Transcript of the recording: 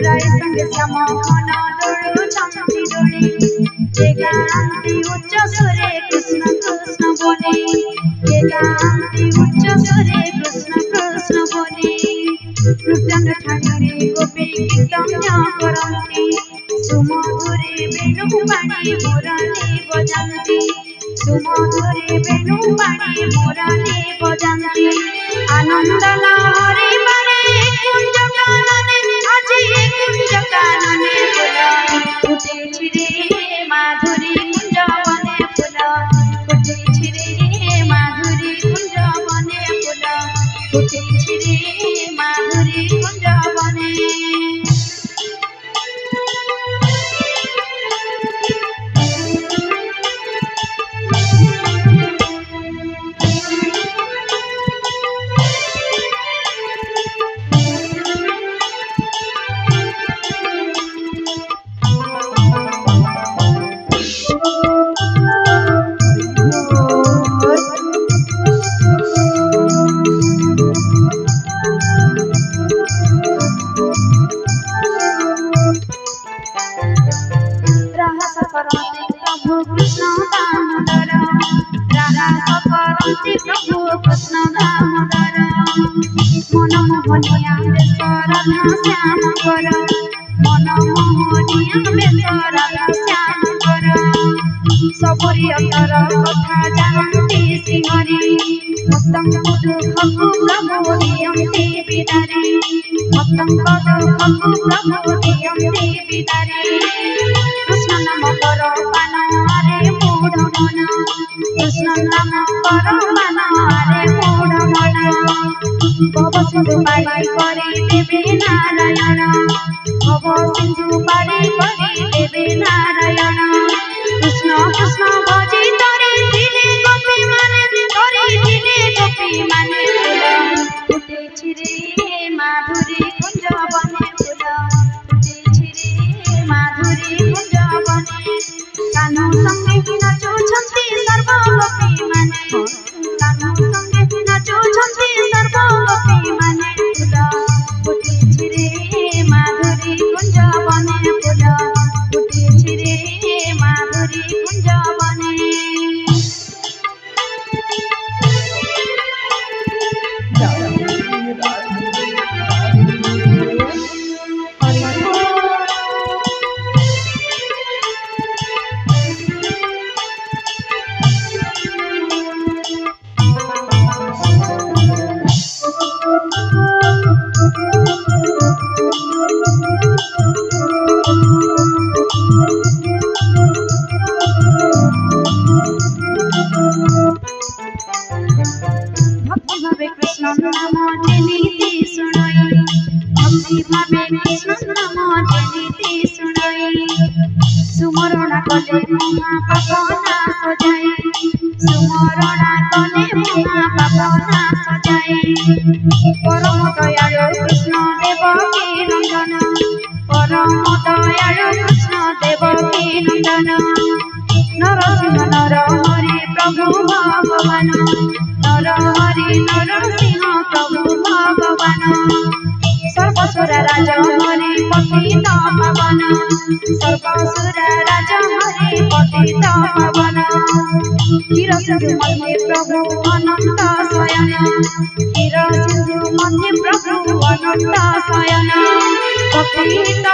राय संग श्याम घन डोलु चंदी डोली जे गांधी उच्च स्वरे कृष्ण कृष्ण बोले जे गांधी उच्च स्वरे कृष्ण कृष्ण बोले नृत्यन ठाकुरे गोपी कीर्तन करन्ति सुमधुरे वेणु पाणी मुरली बजान्ति सुमधुरे वेणु पाणी मुरली बजान्ति आनंद लहरी बारे कुंज कानने আজি कुंज कानने फूल फुटेछि रे माधुरी कुंज बने फूल फुटेछि रे माधुरी कुंज बने फूल फुटेछि रे माधुरी कुंज बने प्रभु कृष्ण दामोदर प्रभु कृष्ण दामोदर मन मोहनिया राधा श्याम कर मन मोहनिया राधा श्याम कर सबरी अंतर कथा जानती श्रीहरि भक्तंक दुखकु प्रभु दियन्ति बिदारे भक्तंक दुखकु प्रभु दियन्ति बिदारे कृष्ण नाम कर पान हरे मूढ़ मन कृष्ण नाम कर पान हरे मूढ़ मन भव सिंधु पारी करी देवे नारायण भव सिंधु पारी करी देवे नारायण कृष्ण कृष्ण भजी तरी दिने गोपी माने फुटेछि रे माधुरी कुंज बने फूल फुटेछि रे माधुरी कुंज बने कान्हा संगे नाचुछन्ति सर्व गोपी माने कान्हा संगे नाचुछन्ति सर्व गोपी माने फूल फुटेछि रे माधुरी कुंज बने फूल फुटेछि रे माधुरी कुंज बने भक्ति भावे कृष्ण नाम जेनिति सुनाई भक्ति भावे कृष्ण नाम जेनिति सुनाई सुमरणा कले महापाप नाश जाए सुमरणा कले महापाप नाश जाए परम दयालु कृष्ण देवकी नंदन परम दयालु कृष्ण देवकी नंदन नरसिंह नर हरि प्रभु भगवान नर हरि नरसिंह प्रभु भगवान सर्वसुर राज हरि पतित पावन सर्वसुर राज हरि पतित पावन क्षीर सिंधु मध्य प्रभु अनंत शयन क्षीर सिंधु मध्य प्रभु अनंत शयन पतित